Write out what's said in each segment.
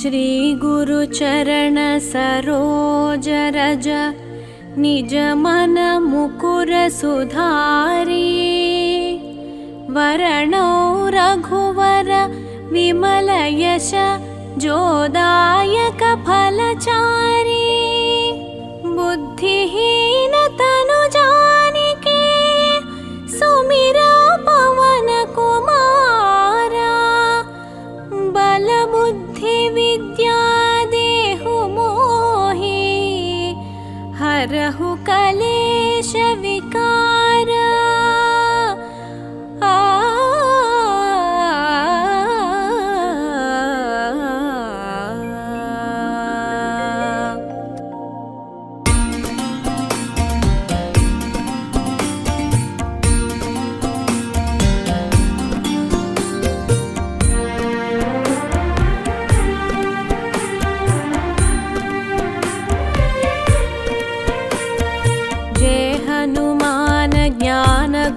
श्री गुरुचरण सरोज रज निज मन मुकुर सुधारी वरणौ रघुवर विमल यश जोदायक फलचारी बुद्धिहीन तनु जानिके सुमिरा पवन कुमारा बल बुद्धि विद्या देहु मोहि हरहु कलेश विकार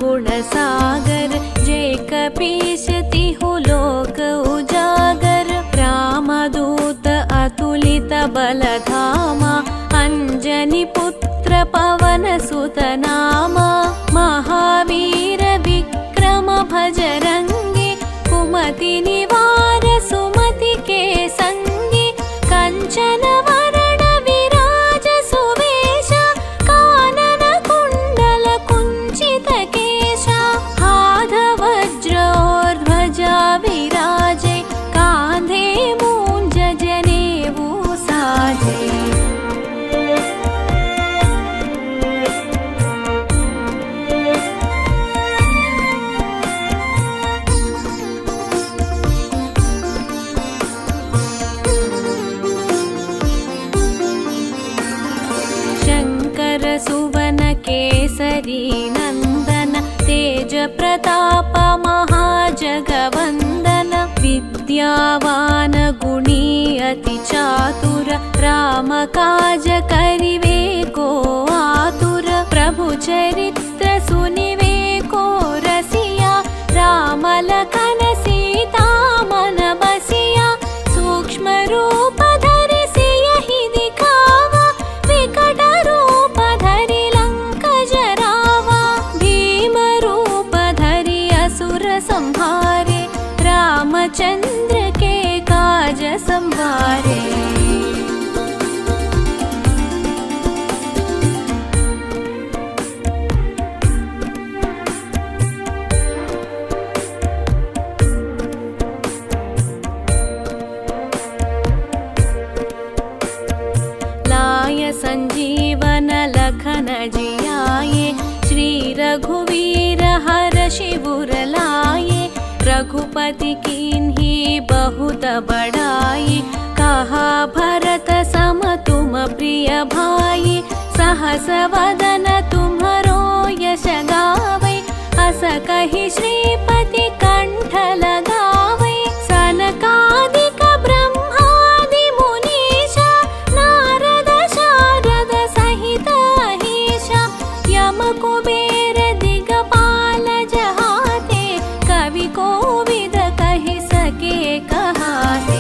गुणसागर जय कपीश तिहु लोक उजागर रामदूत अतुलित बलधामा अंजनी पुत्र पवन सुत नामा महावीर विक्रम भजरंगी कुमति निवार सुमति के संगी कंचन वरण विराज सुवेश कानन कुंडल कुंचित वज्रोर्ध्वजा विराजे कांधे मूंज जनेऊ साजे शंकर सुवन केसरी नंदन तेज प्रताप महाजगवंदन विद्यावान गुणी अति चातुर राम काज करिवे को आतुर प्रभु चरित्र सुनिवे को रसिया राम लखन सीता मन बसिया सूक्ष्म रूप धरि सियहि दिखावा विकट रूप धरि लंक जरावा भीम रूप धरि असुर संहारे रामचंद्र के काज संवारे लाय संजीवन लखन जियाये श्री रघुवीर हर्षि उर लाये रघुपति कीन्ही बहुत बड़ाई कहा भरत सम तुम प्रिय भाई सहस वदन तुम्हरो यश गावै अस कहि श्रीपति कंठ लगावै सनकादिक ब्रह्मादि मुनीशा नारद शारद सहित अहीशा यम कुबेर दिगपाल जहाते कवि कोविद कहि सके कहाते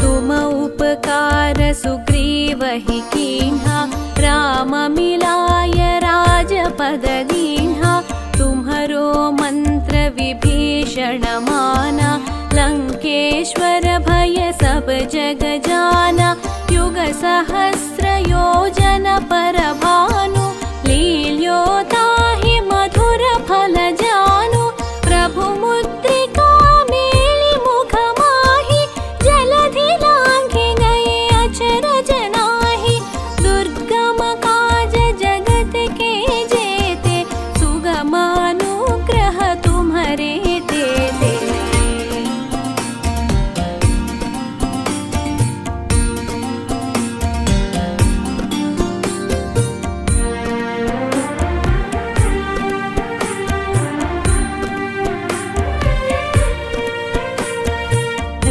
तुम उपकार सुग्रीव ही कीन्हा राम मिलाय राजपद दीन्हा तुम्हरो मंत्र विभीषण माना लंकेश्वर भय सब जग जाना युग सहस्र योजन पर भानु लील्योताहि मधुर फल जानु प्रभु मुद्रिका मेलि मुख माहि जलधि लांघि गए अचरज नाहि दुर्गम काज जगत के जेते सुगम अनुग्रह तुम्हरे तेते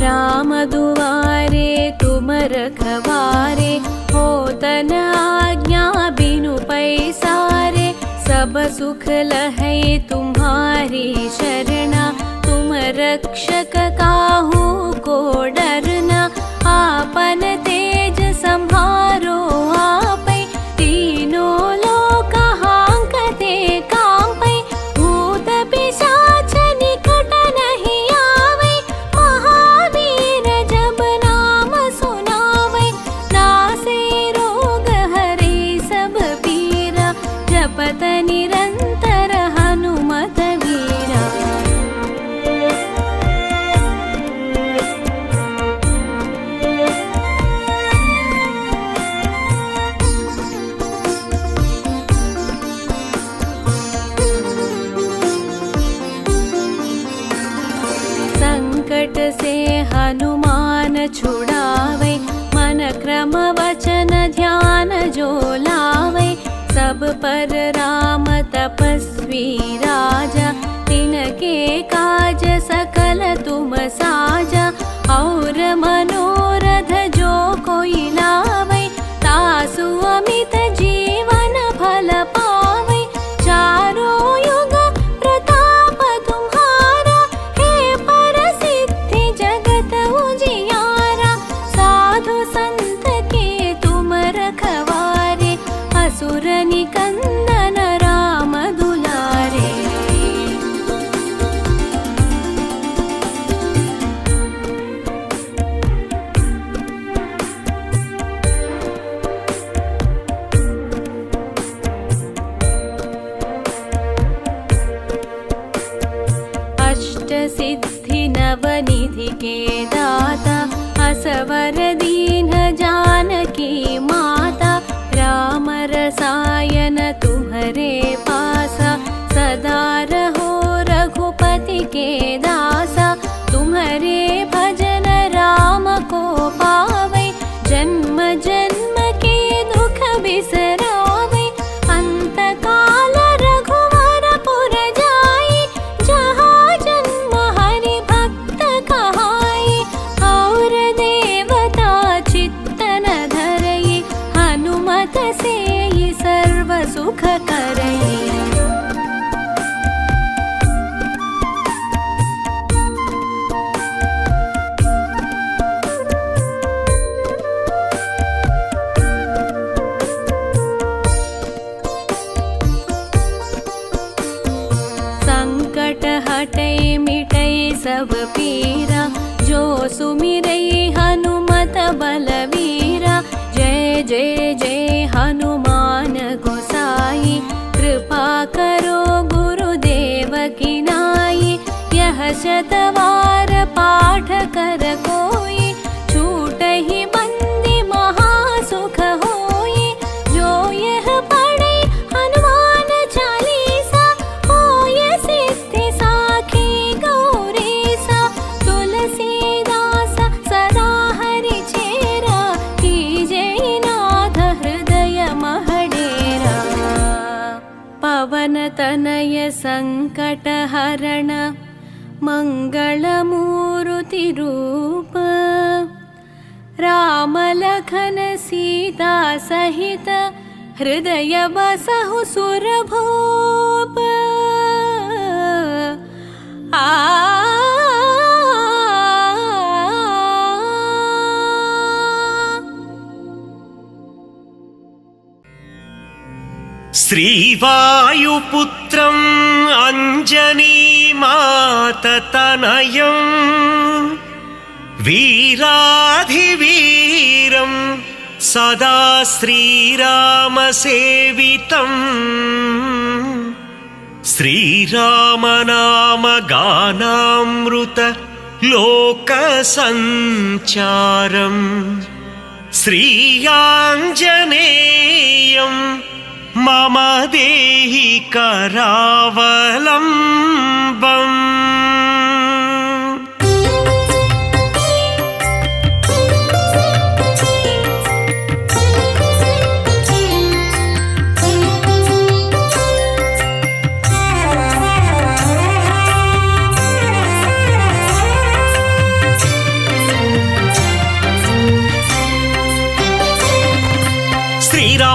राम दुआरे तुम रखवारे, होतन आज्ञा बिनु पैसारे। सब सुख लहै तुम्हारी शरणा, तुम रक्षक काहू को डरना। आपन तेज सम्हारो आपै, तीनों लोक हांकते कांपै। भूत पिशाच निकट नहीं आवै, महावीर जब नाम सुनावै। नासे रोग हरै सब पीरा, जपत निरंतर हनुमत वीरा। संकट से हनुमान छुड़ावे, मन क्रम वचन ध्यान जो लावे। सब पर राम तपस्वी राजा, तिनके काज सकल तुम साजा। और मनोरथ जो कोई लावे, तासु अमित जीवन फल पावे। चारों युग प्रताप तुम्हारा, हे परसिद्धि जगत उजियारा। साधु संत के तुम रखवारे, असुर निकंदन राम दुलारे। अष्ट सिद्धि नवनिधि के दाता, असवर दीन जानकी माता। राम रसायन तुम्हारे पासा, सदा रहो रघुपति के दासा। तुम्हारे भजन राम को पावे, जन्म जन्म के दुख बिसरावे। अंत काल रघुवर पुर जाई, जहाँ जन्म हरि भक्त कहाई। और देवता चित्तन धरई, हनुमत से ही सर्व सुख करई। संकट हटै मिटै सब पीरा, जो सुमिरै हनुमत बलवीरा। जय जय जय हनुमान गोसाई, कृपा करो गुरुदेव की नाई। यह शतवार पाठ कर कोई, छूटहि बंदी महासुख होई। जो यह पढ़े हनुमान चालीसा, होय सिद्धि साखी गौरीसा। तुलसीदास सदा हरि चेरा, कीजय नाथ हृदय महडेरा। पवन तनय संकट हरण, मंगल मूर्ति रूप। राम लखन सीता सहित, हृदय बसहु सुरभूप। श्रीवायुपुत्रं अंजनीमाततनयं, वीराधिवीरं सदा श्रीरामसेवितं। श्रीरामनाम गानामृत लोकसञ्चारम्, श्रीयाञ्जनेयं मम देहि करावलम्बम्।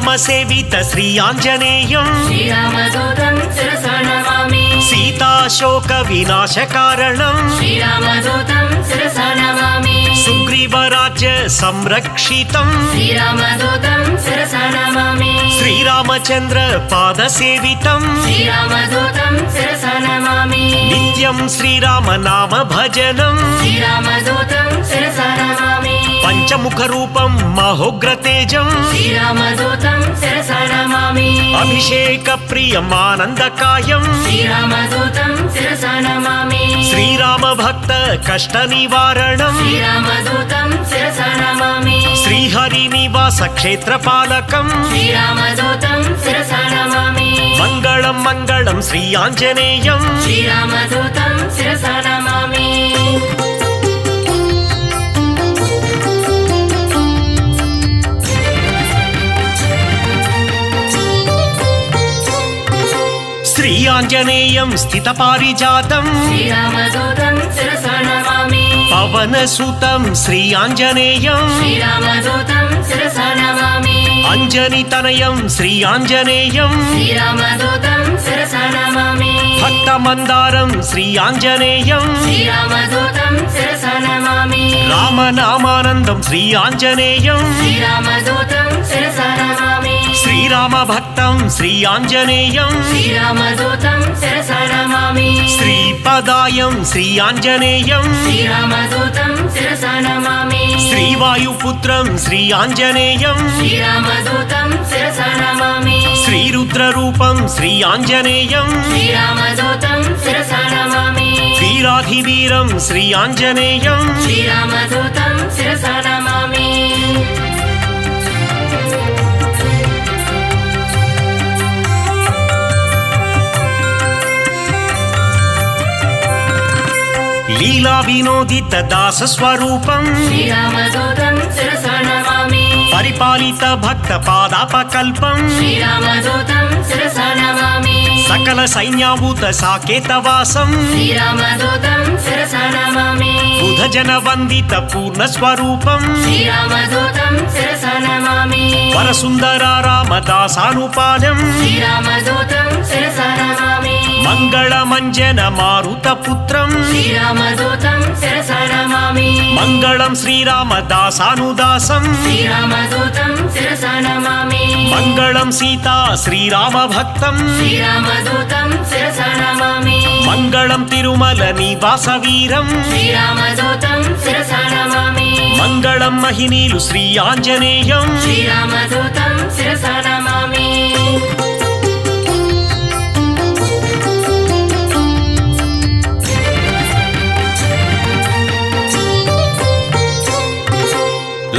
శ్రీరామసేవిత శ్రీ ఆంజనేయం శ్రీరామదూతం శిరసా నమామి సీతాశోక వినాశకారణం శ్రీరామదూతం శిరసా నమామి సుగ్రీవరాజ్య సంరక్షితం శ్రీరామదూతం శిరసా నమామి శ్రీరామచంద్ర పాదసేవితం శ్రీరామదూతం శిరసా నమామి నిత్యం శ్రీరామ నామ భజనం శ్రీరామదూతం శిరసా నమామి పంచముఖ రూపం మహోగ్రతేజం శ్రీరామదూతం శిరసా నమామి అభిషేక ప్రియం ఆనందకాయం శ్రీరామదూతం శిరసా నమామి శ్రీరామ భక్త కష్ట నివారణం శ్రీరామదూతం శిరసా నమామి శ్రీహరి నివాస క్షేత్రపాలకం శ్రీరామదూతం శిరసా నమామి మంగళం మంగళం శ్రీ ఆంజనేయం శ్రీరామదూతం శిరసా నమామి శ్రీ ఆంజనేయం స్థిత పారిజాతం శ్రీరామదూతం శిరసా నమామి పవనసుతం శ్రీ ఆంజనేయం శ్రీరామదూతం శిరసా నమామి అంజని తనయం శ్రీ ఆంజనేయం శ్రీరామదూతం శిరసా నమామి భక్త మందారం శ్రీ ఆంజనేయం శ్రీరామదూతం శిరసా నమామి రామనామానందం శ్రీ ఆంజనేయం శ్రీరామదూతం శిరసా నమామి శ్రీరామ భక్తం శ్రీ ఆంజనేయం శ్రీరామదూతం శిరసా నమామి శ్రీపదాయం శ్రీ ఆంజనేయం శ్రీరామదూతం శిరసా నమామి శ్రీవాయుపుత్రం శ్రీ ఆంజనేయం శ్రీరామదూతం శిరసా నమామి శ్రీరుద్రరూపం శ్రీ ఆంజనేయం శ్రీరామదూతం శిరసా నమామి వీరాధివీరం శ్రీ ఆంజనేయం శ్రీరామదూతం శిరసా నమామి లీలా వినోదిత దాస స్వరూపం శ్రీరామదూతం శిరసా నమామి పరిపాలిత భక్త పాదాపకల్పం శ్రీరామదూతం శిరసా నమామి సకల సైన్యాభూత సాకేతవాసం శ్రీరామదూతం శిరసా నమామి బుధజన వందిత పూర్ణ స్వరూపం శ్రీరామదూతం శిరసా నమామి వరసుందర రామదాసానుపాలం శ్రీరామదూతం శిరసా నమామి మంగళమంజన మారుత పుత్రం శ్రీరామదూతం శిరసా నమామి మంగళం శ్రీరామదాసానుదాసం శ్రీరామదూతం శిరసా నమామి మంగళం సీతా శ్రీరామ భక్తం శ్రీరామదూతం శిరసా నమామి మంగళం తిరుమల నివాస వీరం శ్రీరామదూతం శిరసా నమామి మంగళం మహినీలు శ్రీ ఆంజనేయం శ్రీరామదూతం శిరసా నమామి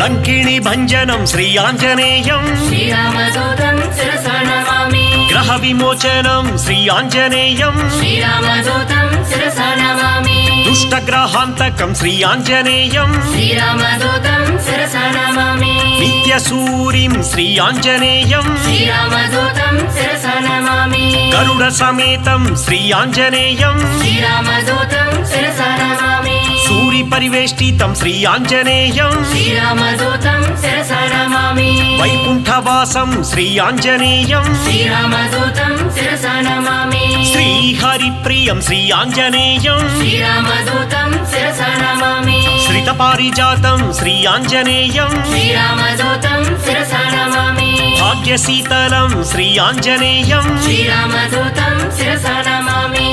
లంకిణి భంజనం శ్రీ ఆంజనేయం శ్రీరామదూతం శిరసా నమామి గ్రహ విమోచనం శ్రీ ఆంజనేయం శ్రీరామదూతం శిరసా నమామి దుష్టగ్రహాంతకం శ్రీ ఆంజనేయం శ్రీరామదూతం శిరసా నమామి నిత్య సూరిం శ్రీ ఆంజనేయం శ్రీరామదూతం శిరసా నమామి గరుడ సమేతం శ్రీ ఆంజనేయం శ్రీరామదూతం శిరసా నమామి సూరి పరివేష్టితం శ్రీ ఆంజనేయం శ్రీరామదూతం శిరసా నమామి వైకుంఠవాసం శ్రీ ఆంజనేయం శ్రీరామదూతం శిరసా నమామి శ్రీహరిప్రియం శ్రీ ఆంజనేయం శ్రీరామదూతం శిరసా నమామి శ్రిత పారిజాతం శ్రీ ఆంజనేయం శ్రీరామదూతం శిరసా నమామి భాగ్యశీతలం శ్రీ ఆంజనేయం శ్రీరామదూతం శిరసా నమామి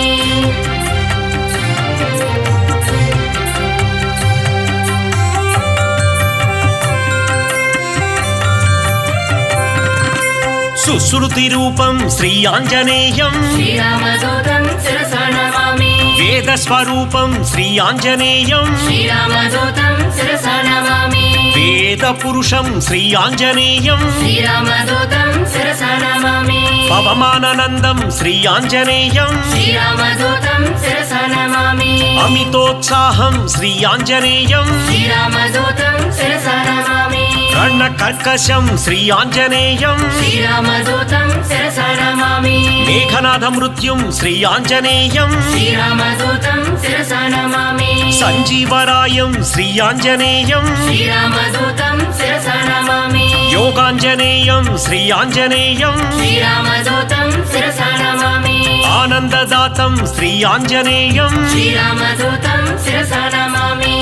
సుశ్రుతి రూపం శ్రీ ఆంజనేయం శ్రీరామదూతం శిరసా నమామి వేద స్వరూపం శ్రీ ఆంజనేయం శ్రీరామదూతం శిరసా నమామి వేద పురుషం శ్రీ ఆంజనేయం శ్రీరామదూతం శిరసా నమామి పవమానందం శ్రీ ఆంజనేయం శ్రీరామదూతం శిరసా నమామి అమితోత్సాహం శ్రీ ఆంజనేయం శ్రీరామదూతం శిరసా నమామి రణ కర్కశం శ్రీ ఆంజనేయం శ్రీరామదూతం శిరసా నమామి మేఘనాథ మృత్యుం శ్రీ ఆంజనేయం శ్రీరామదూతం శిరసా నమామి సంజీవరాయం శ్రీ ఆంజనేయం శ్రీరామదూతం శిరసా నమామి योगाञ्जनेयं श्रीयाञ्जनेयं श्रीरामदूतं शिरसा नमामि आनन्ददातं श्रीयाञ्जनेयं श्रीरामदूतं शिरसा नमामि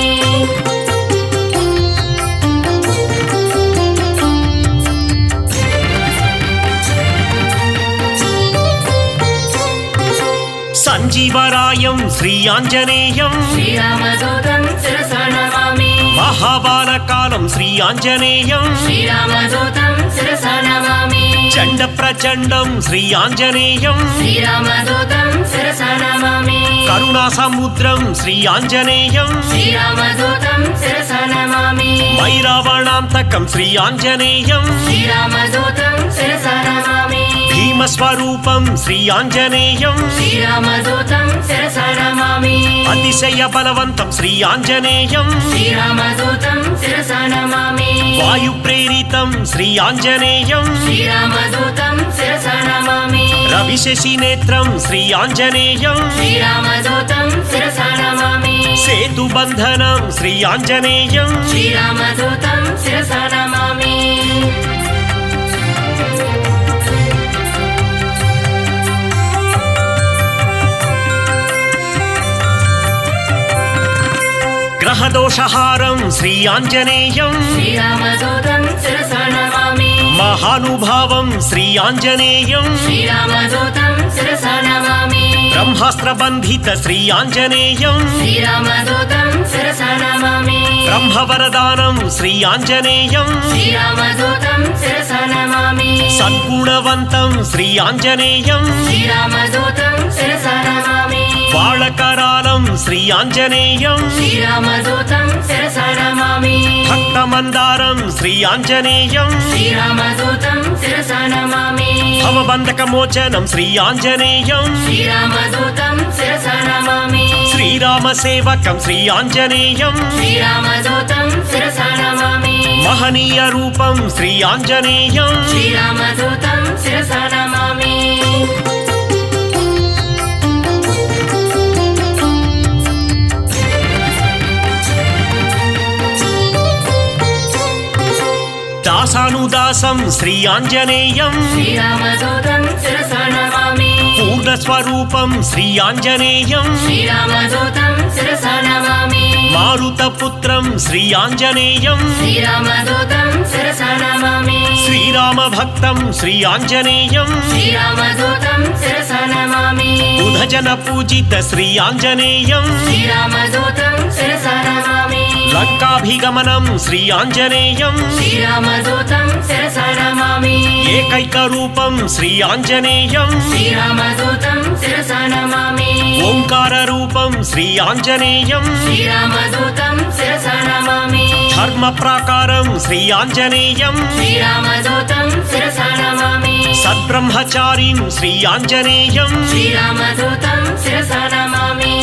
सञ्जीवरायं श्रीयाञ्जनेयं श्रीरामदूतं शिरसा नमामि महाबालकालं श्रीयाञ्जनेयं श्रीरामदूतं शिरसा नमामि चण्डप्रचण्डं श्रीयाञ्जनेयं श्रीरामदूतं शिरसा नमामि करुणासमुद्रं श्रीयाञ्जनेयं श्रीरामदूतं शिरसा नमामि वैरावणान्तकं श्रीयाञ्जनेयं श्रीरामदूतं शिरसा नमामि भीमस्वरूपं श्रीयाञ्जनेयं श्रीरामदूतं शिरसा नमामि अतिशयबलवन्तं श्रीयाञ्जनेयं श्रीरामदूतं शिरसा नमामि वायुप्रेरितं श्रीयाञ्जनेयं श्रीरामदूतं शिरसा नमामि रविशशिनेत्रं श्रीयाञ्जनेयं श्रीरामदूतं शिरसा नमामि सेतुबन्धनं श्रीयाञ्जनेयं श्रीरामदूतं शिरसा नमामि ग्रहदोषहारं श्रीयाञ्जनेयं श्रीरामदूतं शिरसा नमामि महानुभावं श्रीयाञ्जनेयं श्रीरामदूतं शिरसा नमामि ब्रह्मास्त्रबन्धित श्रीयाञ्जनेयं श्रीरामदूतं शिरसा नमामि ब्रह्मवरदानं श्रीयाञ्जनेयं श्रीरामदूतं शिरसा नमामि सद्गुणवन्तं श्रीयाञ्जनेयं श्रीरामदूतं शिरसा नमामि बालकरालं श्रीयाञ्जनेयं श्रीरामदूतं शिरसा नमामि भक्तमन्दारं श्रीयाञ्जनेयं श्रीरामदूतं शिरसा नमामि भवबन्धकमोचनं श्रीयाञ्जनेयं श्रीरामदूतं शिरसा नमामि श्रीरामसेवकं श्रीयाञ्जनेयं श्रीरामदूतं शिरसा नमामि महनीयरूपं श्रीयाञ्जनेयं श्रीरामदूतं शिरसा नमामि दासानुदासं श्रीयाञ्जनेयं श्रीरामदूतं शिरसा नमामि पूर्णस्वरूपं श्रीयाञ्जनेयं श्रीरामदूतं शिरसा नमामि मारुतपुत्रं श्रीयाञ्जनेयं श्रीरामदूतं शिरसा नमामि श्रीरामभक्तं श्रीयाञ्जनेयं श्रीरामदूतं शिरसा नमामि बुधजनपूजित श्रीयाञ्जनेयं श्रीरामदूतं शिरसा नमामि लङ्काभिगमनं श्रीयाञ्जनेयं श्रीरामदूतं शिरसा नमामि एकैकरूपं श्रीयाञ्जनेयं श्रीरामदूतं शिरसा नमामि ओङ्काररूपं श्रीयाञ्जनेयं श्रीरामदूतं शिरसा नमामि धर्मप्राकारं श्रीयाञ्जनेयं श्रीरामदूतं शिरसा नमामि सद्ब्रह्मचारिं श्रीयाञ्जनेयं श्रीरामदूतं शिरसा नमामि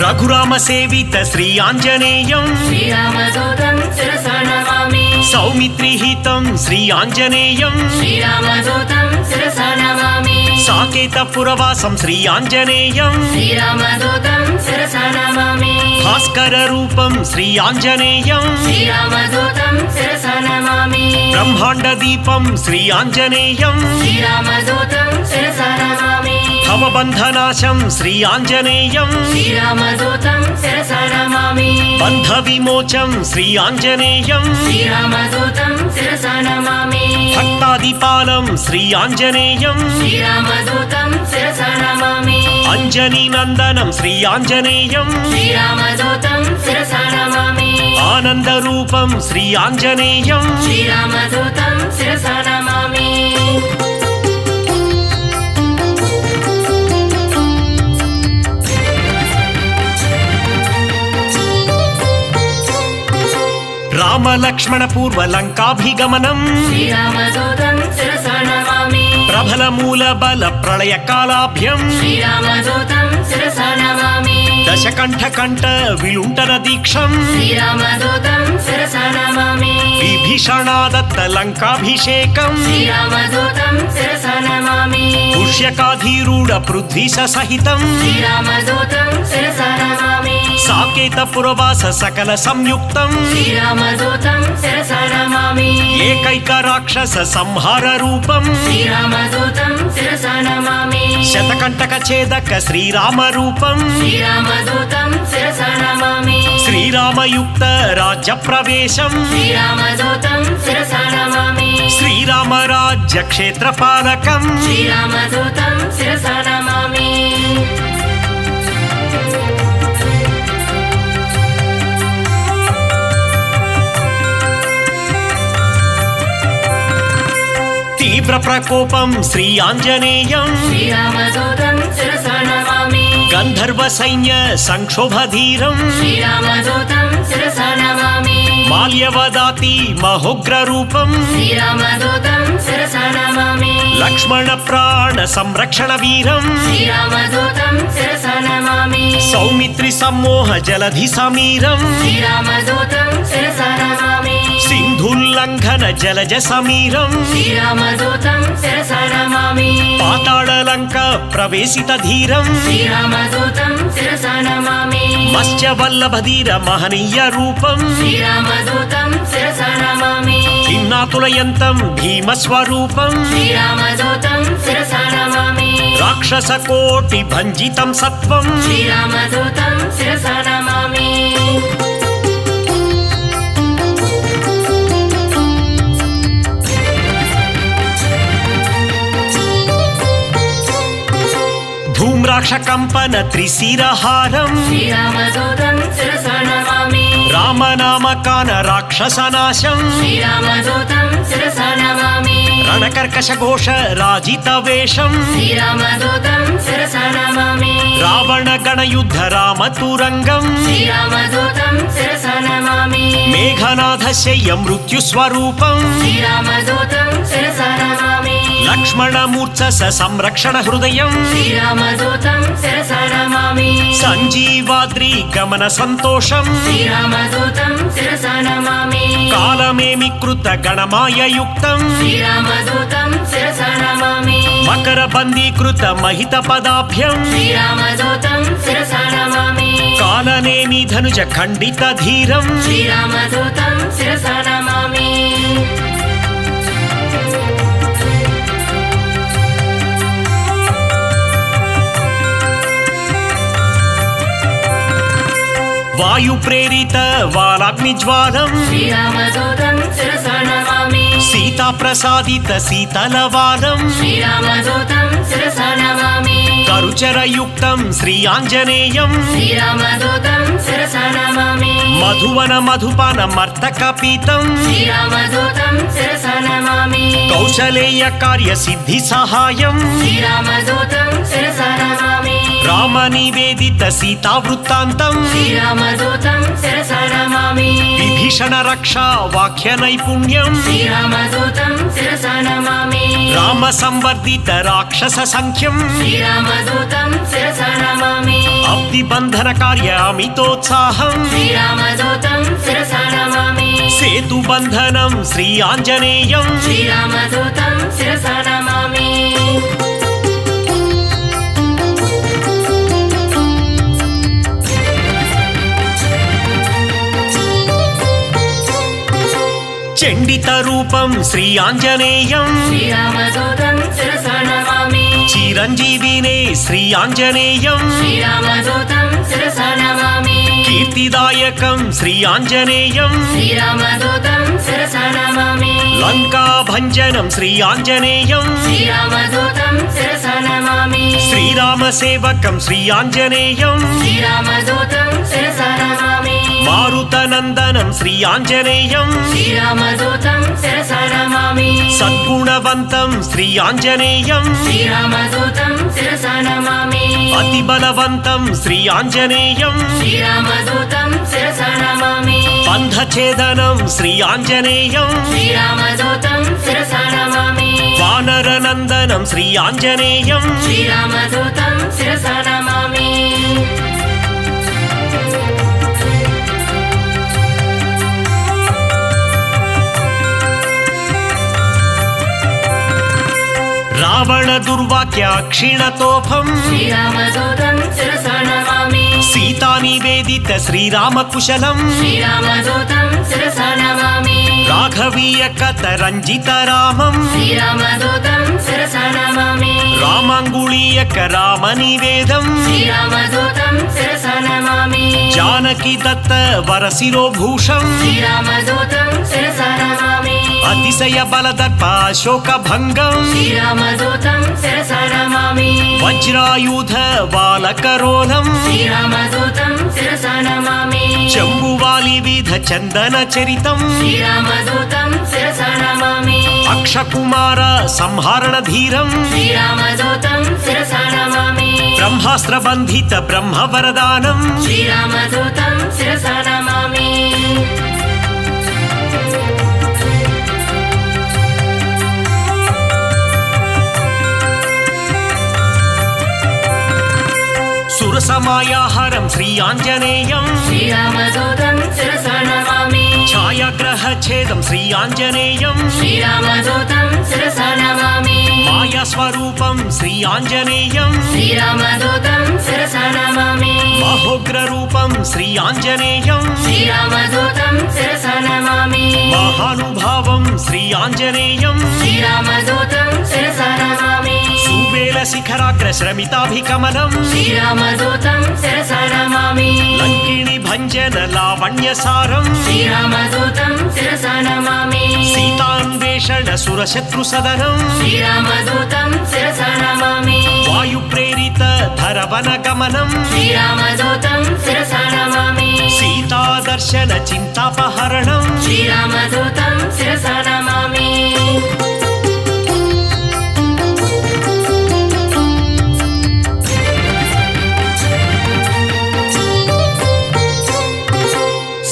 रघुरामसेवित श्रीयाञ्जनेयं श्रीरामदूतं शिरसा नमामि सौमित्रिहितं श्रीयाञ्जनेयं श्रीरामदूतं शिरसा नमामि साकेतपुरवासं श्रीयाञ्जनेयं श्रीरामदूतं शिरसा नमामि भास्कररूपं श्रीयाञ्जनेयं श्रीरामदूतं शिरसा नमामि ब्रह्माण्डदीपं श्रीयाञ्जनेयं श्रीरामदूतं शिरसा नमामि भवबन्धनाशं श्रीयाञ्जनेयं श्रीरामदूतं शिरसा नमामि बन्धविमोचं श्रीयाञ्जनेयं श्रीरामदूतं शिरसा नमामि भक्तादिपालं श्रीयाञ्जनेयं श्रीरामदूतं शिरसा नमामि अञ्जनीनन्दनं श्रीयाञ्जनेयं श्रीरामदूतं शिरसा नमामि आनन्दरूपं श्रीयाञ्जनेयं श्रीरामदूतं शिरसा नमामि रामलक्ष्मणपूर्वलङ्काभिगमनं श्रीरामदूतं शिरसा नमामि प्रबलमूलबलप्रलयकालाभ्यं श्रीरामदूतं शिरसा नमामि दशकण्ठकण्ठ विलुण्ठनदीक्षं श्रीरामदूतं शिरसा नमामि विभीषणादत्तलङ्काभिषेकं श्रीरामदूतं शिरसा नमामि పుష్యకాధీరూఢ పృథ్వీశ సహితం శ్రీరామదూతం శిరసా నమామి సాకేత పురవాస సకల సంయుక్తం శ్రీరామదూతం శిరసా నమామి ఏకైక రాక్షస సంహార రూపం శ్రీరామదూతం శిరసా నమామి శతకంటక ఛేదక శ్రీరామ రూపం శ్రీరామదూతం శిరసా నమామి శ్రీరామయుక్త రాజ్య ప్రవేశం శ్రీరామదూతం శిరసా నమామి శ్రీరామ రాజ్య క్షేత్ర పాలకం శ్రీరామదూతం శిరసా నమామి తీవ్ర ప్రకోపం శ్రీ ఆంజనేయం శ్రీరామదూతం శిరసా నమామి గంధర్వ సైన్య సంక్షోభధీరం శ్రీరామదూతం శిరసా నమామి మాల్యవదాతి మహోగ్ర రూపం శ్రీరామదూతం శిరసా నమామి లక్ష్మణ ప్రాణ సంరక్షణ వీరం శ్రీరామదూతం శిరసా నమామి సౌమిత్రి సమ్మోహ జలధి సమీరం శ్రీరామదూతం శిరసా నమామి సింధుల్లంఘన జలజ సమీరం శ్రీరామదూతం శిరసా నమామి పాతాళలంక ప్రవేశిత ధీరం శ్రీరామదూతం శిరసా నమామి మత్స్యవల్లభధీర మహనీయ రూపం శ్రీరామదూతం శిరసా నమామి కిన్నాతులయంతం భీమస్వరూపం శ్రీరామదూతం శిరసా నమామి రాక్షస కోటి భంజితం సత్వం శ్రీరామదూతం శిరసా నమామి ధూమ్రాక్ష కంపన త్రిశిరహారం శ్రీరామదూతం శిరసా నమామి రామనామకాన రాక్షసనాశం శ్రీరామదూతం శిరసా నమామి రణకర్కశ ఘోష రాజిత వేషం శ్రీరామదూతం శిరసా నమామి రావణ గణయుద్ధ రామతురంగం శ్రీరామదూతం శిరసా నమామి మేఘనాథ శయ్య మృత్యు స్వరూపం శ్రీరామదూతం శిరసా నమామి లక్ష్మణమూర్ఛ సంరక్షణ హృదయం శ్రీరామదూతం శిరసా నమామి సంజీవాద్రి గమన సంతోషం శ్రీరామదూతం శిరసా నమామి కాలమేమి కృత గణమాయ యుక్తం శ్రీరామదూతం శిరసా నమామి మకర బందీకృత మహిత పదాభ్యం శ్రీరామదూతం శిరసా నమామి కాలనేమి ధనుజ ఖండిత ధీరం శ్రీరామదూతం శిరసా నమామి వాయు ప్రేరిత వాలాగ్నిజ్వాలం శ్రీరామదూతం శిరసా నమామి సీతా ప్రసాదిత శీతలవాలం శ్రీరామదూతం శిరసా నమామి కరుచరయుక్తం శ్రీ ఆంజనేయం శ్రీరామదూతం శిరసా నమామి మధువన మధుపాన మర్తక పీతం శ్రీరామదూతం శిరసా నమామి కౌశలేయ కార్య సిద్ధి సహాయం శ్రీరామదూతం శిరసా నమామి రామ నివేదిత సీతా వృత్తాంతం శ్రీరామదూతం శిరసా నమామి విభీషణ రక్షా వాక్య నైపుణ్యం శ్రీరామదూతం శిరసా నమామి రామ సంవర్ధిత రాక్షస సంఖ్యం శ్రీరామదూతం శిరసా నమామి అబ్ది బంధన కార్య అమితోత్సాహం శ్రీరామదూతం శిరసా నమామి సేతు బంధనం శ్రీ ఆంజనేయం శ్రీరామదూతం శిరసా నమామి చండిత రూపం శ్రీ ఆంజనేయం శ్రీరామదూతం శిరసా నమామి చిరంజీవినే శ్రీ ఆంజనేయం శ్రీరామదూతం శిరసా నమామి కీర్తిదాయకం శ్రీ ఆంజనేయం శ్రీరామదూతం శిరసా నమామి లంకా భంజనం శ్రీ ఆంజనేయం శ్రీరామదూతం శిరసా నమామి శ్రీరామ సేవకం శ్రీ ఆంజనేయం శ్రీరామదూతం శిరసా నమామి మారుతనందనం శ్రీ ఆంజనేయం శ్రీరామదూతం శిరసా నమామి సద్గుణవంతం శ్రీ ఆంజనేయం శ్రీరామదూతం శిరసా నమామి అతి బలవంతం శ్రీ ఆంజనేయం శ్రీరామదూతం శిరసా నమామి బంధఛేదనం శ్రీ ఆంజనేయం శ్రీరామదూతం శిరసా నమామి వానరనందనం శ్రీ ఆంజనేయం శ్రీరామదూతం శిరసా నమామి రావణ దుర్వాక్య క్షీణతోఫం శ్రీరామదూతం శిరసా నమామి సీతా నివేదిత శ్రీరామ కుశలం శ్రీరామదూతం శిరసా నమామి రాఘవీయ కథ రంజిత రామం శ్రీరామదూతం శిరసా నమామి రామాంగుళీయక రామ నివేదం శ్రీరామదూతం శిరసా నమామి జానకి దత్త వరశిరోభూషం శ్రీరామదూతం శిరసా నమామి అతిశయ బలదర్ప శోక భంగం శ్రీరామదూతం శిరసా నమామి వజ్రాయుధ బాలకరోలం శ్రీరామదూతం శిరసా నమామి చంబువాలి విధ చందన చరితం శ్రీరామదూతం శిరసా నమామి అక్షకుమార సంహరణ ధీరం శ్రీరామదూతం శిరసా నమామి బ్రహ్మాస్త్ర బంధిత బ్రహ్మ వరదానం శ్రీరామదూతం శిరసా నమామి సురసమాయాహరం శ్రీ ఆంజనేయం శ్రీరామదూతం శిరసా నమామి ఛాయాగ్రహ ఛేదం శ్రీ ఆంజనేయం శ్రీరామదూతం శిరసా నమామి మాయా స్వరూపం శ్రీ ఆంజనేయం శ్రీరామదూతం శిరసా నమామి మహోగ్ర రూపం శ్రీ ఆంజనేయం శ్రీరామదూతం శిరసా నమామి మహానుభావం శ్రీ ఆంజనేయం శ్రీరామదూతం శిరసా నమామి సువేల శిఖరాగ్ర శ్రమితాభికమనం శ్రీరామదూతం శిరసా నమామి లంకిణి భంజన లావణ్యసారం శ్రీరామదూతం శిరసా నమామి సీతాన్వేషణ సురశత్రు సదనం శ్రీరామదూతం శిరసా నమామి వాయు ప్రేరిత ధరవన గమనం శ్రీరామదూతం శిరసా నమామి సీతా దర్శన చింతాపహరణం శ్రీరామదూతం శిరసా నమామి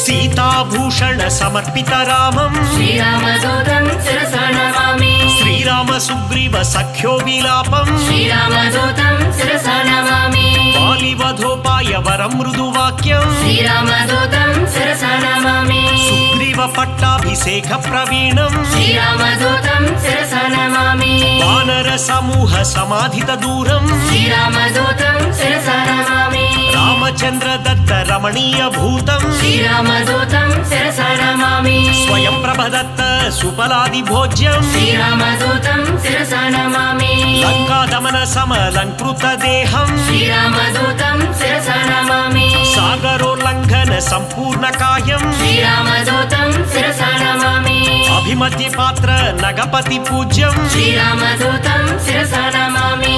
సీతాభూషణ సమర్పిత రామం శ్రీరామదూతం శిరసా నమామి శ్రీరామ సుగ్రీవ సఖ్యో విలాపం శ్రీరామదూతం శిరసా నమామి బాలివధోపాయ వరం మృదువాక్యం శ్రీరామదూతం శిరసా నమామి సుగ్రీవ పట్టాభిషేక ప్రవీణం శ్రీరామదూతం శిరసా నమామి వానర సమూహ సమాధిత దూరం శ్రీరామదూతం శిరసా నమామి రామచంద్ర దత్త రమణీయ భూతం శ్రీరామదూతం శిరసా నమామి స్వయం ప్రభదత్త సుఫలాది భోజ్యం శ్రీరామదూతం శిరసా నమామి లంకా దమన సమలంకృత దేహం శ్రీరామదూతం శిరసా నమామి సాగరోల్లంఘన సంపూర్ణ కాయం శ్రీరామదూతం శిరసా నమామి అభిమత్య పాత్ర నగపతి పూజ్యం శ్రీరామదూతం శిరసా నమామి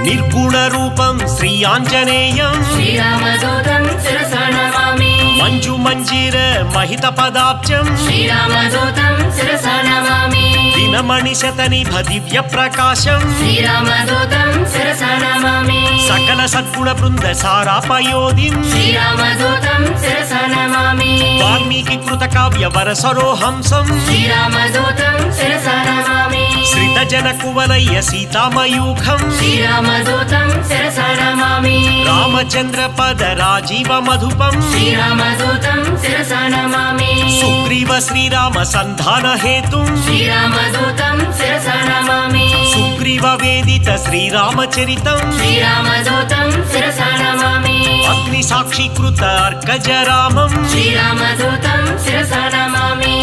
నిర్గుణ రూపం శ్రీ ఆంజనేయం శ్రీరామదూతం శిరసా నమామి మంజు మంజీర మహిత పదాబ్జం శ్రీరామదూతం శిరసా నమామి దినమణి శతనిభ దివ్య ప్రకాశం శ్రీరామదూతం శిరసా నమామి సకల సద్గుణ బృంద సారాపయోధిం శ్రీరామదూతం శిరసా నమామి వాల్మీకి కృత కావ్య వరసరోహంసం శ్రీరామదూతం శిరసా నమామి శ్రిత జన కువలయ్య సీతామయూఖం శ్రీరామదూతం శిరసా నమామి రామచంద్ర పద రాజీవ మధుపం శ్రీరామదూతం శిరసా నమామి సుగ్రీవ శ్రీరామ సంధాన హేతుం శ్రీరామదూతం శిరసా నమామి సుగ్రీవ వేదిత శ్రీరామచరితం శ్రీరామదూతం శిరసా నమామి అగ్ని సాక్షీకృత అర్కజ రామం శ్రీరామదూతం శిరసా నమామి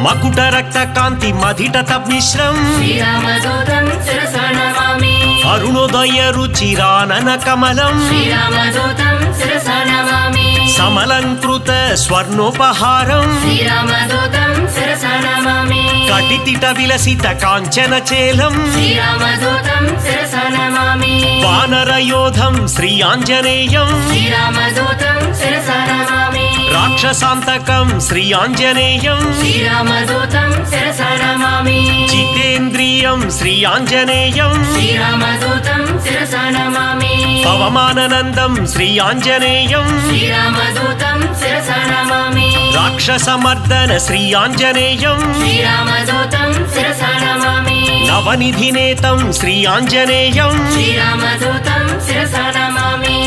మకుట రక్త కాంతి మధిట మిశ్రం శ్రీరామదూతం శిరసా నమామి అరుణోదయ రుచిరానన కమలం శ్రీరామదూతం శిరసా నమామి సమలంకృత స్వర్ణోపహారం శ్రీరామదూతం శిరసా నమామి కటితిట విలసిత కాంచన చేలం శ్రీరామదూతం శిరసా నమామి వానరయోధం శ్రీ ఆంజనేయం శ్రీరామదూతం శిరసా నమామి రాక్షసాంతకం శ్రీ ఆంజనేయం శ్రీరామదూతం శిరసా నమామి జితేంద్రియం శ్రీ ఆంజనేయం శ్రీరామదూతం శిరసా నమామి పవమాననందం శ్రీ ఆంజనేయం శ్రీరామదూతం శిరసా నమామి రాక్షసమర్దన శ్రీ ఆంజనేయం శ్రీరామదూతం శిరసా నమామి నవనిధినేతం శ్రీ ఆంజనేయం శ్రీరామదూతం శిరసా నమామి